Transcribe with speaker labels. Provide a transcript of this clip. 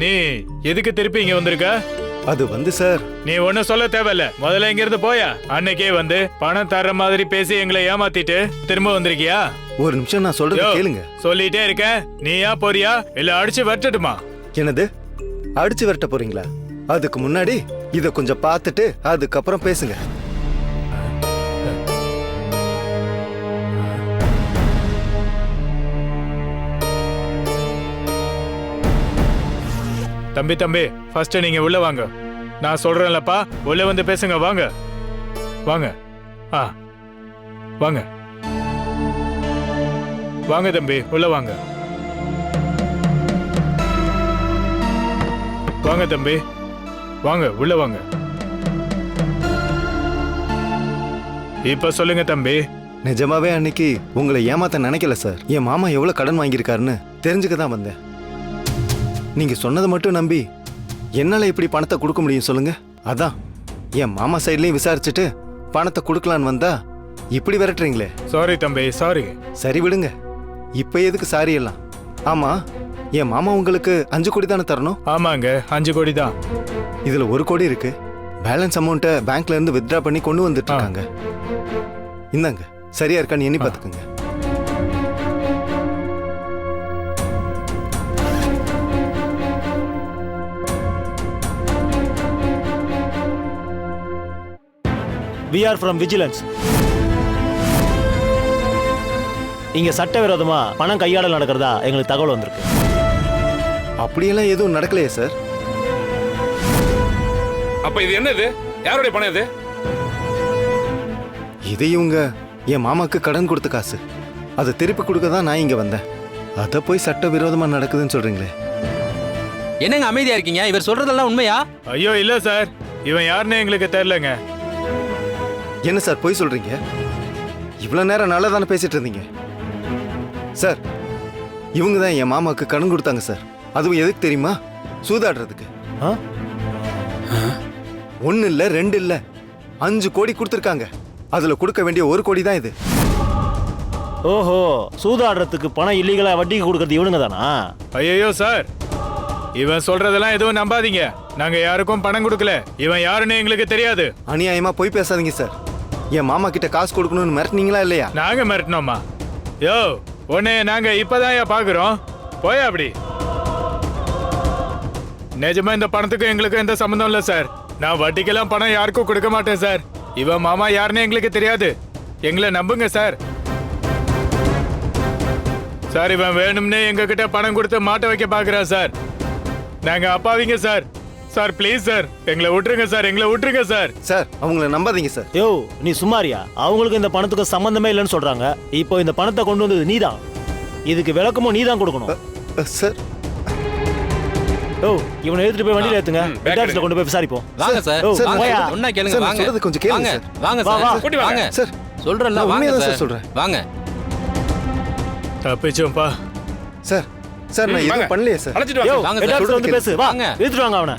Speaker 1: நீ எதுக்கு திருப்பி இங்க வந்திருக்க?
Speaker 2: அது வந்து சார்,
Speaker 1: நீ ஒன்னும் சொல்ல தேவையில்ல. முதல்ல இங்க இருந்து போயா. அன்னைக்கே வந்து பணம் தர்ற மாதிரி பேசி எங்களை ஏமாத்திட்டு திரும்ப வந்திருக்கியா?
Speaker 2: ஒரு நிமிஷம் நான் சொல்றத
Speaker 1: யோ,
Speaker 2: கேளுங்க.
Speaker 1: சொல்லிட்டே இருக்க. நீயா போறியா இல்ல அடிச்சு வரட்டுமா?
Speaker 2: என்னது, அடிச்சு விரட்ட போறீங்களா? அதுக்கு முன்னாடி இத கொஞ்சம் பார்த்துட்டு அதுக்கப்புறம் பேசுங்க.
Speaker 1: தம்பி தம்பி, ஃபர்ஸ்ட் நீங்க உள்ள வாங்க. நான் சொல்றேன்லப்பா, உள்ள வந்து பேசுங்க. வாங்க வாங்க. ஆ வாங்க வாங்க தம்பி, உள்ள வாங்க. வாங்க தம்பி, வாங்க உள்ள வாங்க. இப்ப சொல்லுங்க தம்பி.
Speaker 2: நிஜமாவே அன்னைக்கு உங்களை ஏமாத்த நினைக்கல சார். என் மாமா எவ்வளவு கடன் வாங்கியிருக்காருன்னு தெரிஞ்சுக்க தான் வந்தேன். நீங்க சொன்னதை மட்டும் நம்பி என்னால இப்படி பணத்தை கொடுக்க முடியும் சொல்லுங்க? அதான் என் மாமா சைட்லயும் விசாரிச்சுட்டு பணத்தை கொடுக்கலான்னு வந்தா இப்படி விரட்டுறீங்களே.
Speaker 1: சாரி தம்பி, சாரி.
Speaker 2: சரி விடுங்க, இப்ப எதுக்கு சாரி எல்லாம்? ஆமா, என் மாமா உங்களுக்கு 5 கோடி தானே தரணும்?
Speaker 1: ஆமாங்க, 5 கோடி தான்.
Speaker 2: இதுல 1 கோடி இருக்கு. பேலன்ஸ் அமௌண்ட்டை பேங்க்ல இருந்து வித்ட்ரா பண்ணி கொண்டு வந்துட்டு இருக்காங்க. இந்தாங்க, சரியா இருக்கான்னு எண்ணி பாத்துக்கோங்க.
Speaker 3: We are from vigilance. இங்க சட்டவிரோதமா பணம் கையாடல் நடக்கிறதா எங்களுக்கு தகவல் வந்திருக்கு.
Speaker 2: அப்படியெல்லாம் எதுவும் நடக்கலையே சார்.
Speaker 4: அப்ப இது என்னது? யாருடைய பணம் இது?
Speaker 2: இது இவங்க என் மாமாக்கு கடன் கொடுத்த காசு. அதை திருப்பி கொடுக்க தான் நான் இங்க வந்தேன். அதை போய் சட்டவிரோதமா நடக்குதுன்னு சொல்றீங்களே.
Speaker 5: என்னங்க அமைதியா இருக்கீங்க? இவர் சொல்றதெல்லாம் உண்மையா?
Speaker 1: ஐயோ இல்ல சார், இவன் யாருன்னு எங்களுக்கு தெரியலங்க.
Speaker 2: என்ன சார் போய் சொல்றீங்க? இவ்வளவு நேரம் நல்லா தானே பேசிட்டு இருந்தீங்க சார். இவங்க தான் என் மாமாக்கு கடன் கொடுத்தாங்க சார். அதுவும் எதுக்கு தெரியுமா? சூதாடுறதுக்கு. 1 இல்ல 2 இல்ல 5 கோடி கொடுத்துருக்காங்க. அதுல கொடுக்க வேண்டிய 1 கோடி தான் இது.
Speaker 3: ஓஹோ, சூதாடுறதுக்கு பணம் இல்லீகலா வட்டிக்கு கொடுக்கறது இவனுங்க தானா?
Speaker 1: ஐயோ சார், இவன் சொல்றதெல்லாம் எதுவும் நம்பாதீங்க. நாங்க யாருக்கும் பணம் கொடுக்கல. இவன் யாருன்னு எங்களுக்கு தெரியாது.
Speaker 2: அநியாயமா போய் பேசாதீங்க சார். என் மாமா கிட்ட காசு கொடுக்கணும்னு மிரட்டினீங்களா இல்லையா?
Speaker 1: நாங்க மிரட்டினோமா? யோ, உன்னை நாங்க இப்பதான் பாக்குறோம். போயா அப்படி. நிஜமா இந்த பணத்துக்கு எங்களுக்கு எந்த சம்பந்தம் இல்ல சார். நான் வட்டிக்கெல்லாம் பணம் யாருக்கும் கொடுக்க மாட்டேன் சார். இவன் மாமா யாருன்னு எங்களுக்கு தெரியாது. எங்களை நம்புங்க சார். சார், இவன் வேணும்னே எங்க கிட்ட பணம் கொடுத்து மாட்ட வைக்க பாக்குறான் சார். நாங்க அப்பாவிங்க சார். சார் ப்ளீஸ் சார், எங்களை விட்டுருங்க சார், எங்களை விட்டுருங்க சார்.
Speaker 2: சார், அவங்கள நம்பாதீங்க சார்.
Speaker 3: யோ, நீ சும்மாரியா? அவங்களுக்கு இந்த பணத்துக்கு சம்பந்தமே இல்லைன்னு சொல்றாங்க. இப்போ இந்த பணத்தை கொண்டு வந்தது நீதான். இதுக்கு விளக்கமும் நீதான் கொடுக்கணும்.
Speaker 2: சார்,
Speaker 3: யோ, இவனை எடுத்துட்டு போய் வண்டியில ஏத்துங்க. ஹெட் ஆபீஸ்ல கொண்டு போய் விசாரிப்போம்.
Speaker 5: வாங்க சார்.
Speaker 2: சார்,
Speaker 5: வாங்க.
Speaker 3: போயா.
Speaker 5: ஒண்ணா கேளுங்க.
Speaker 2: சார், நான்
Speaker 5: வாங்க.
Speaker 2: சொல்றது கொஞ்சம் கேளுங்க
Speaker 5: வாங்க.
Speaker 2: சார்.
Speaker 5: வாங்க
Speaker 3: வா,
Speaker 5: சார்.
Speaker 3: வா.
Speaker 5: கூட்டி வாங்க.
Speaker 2: சார்,
Speaker 5: சொல்றேன்ல,
Speaker 2: நான்
Speaker 5: வாங்க
Speaker 2: உண்மையை தான்
Speaker 5: சார்.
Speaker 2: சார் சொல்றேன்.
Speaker 5: வாங்க.
Speaker 1: தப்பிச்சோம்ப்பா.
Speaker 2: சார், சார் நான் எதுவும் பண்ணலையே சார்.
Speaker 4: அழைச்சிட்டு
Speaker 3: யோ,
Speaker 4: வாங்க.
Speaker 5: வாங்க
Speaker 3: ஹெட்
Speaker 5: சார்.
Speaker 3: ஆபீஸ்ல வந்து பேசு. வா,
Speaker 5: வாங்க.
Speaker 3: எடுத்துட்டு வாங்க அவனை.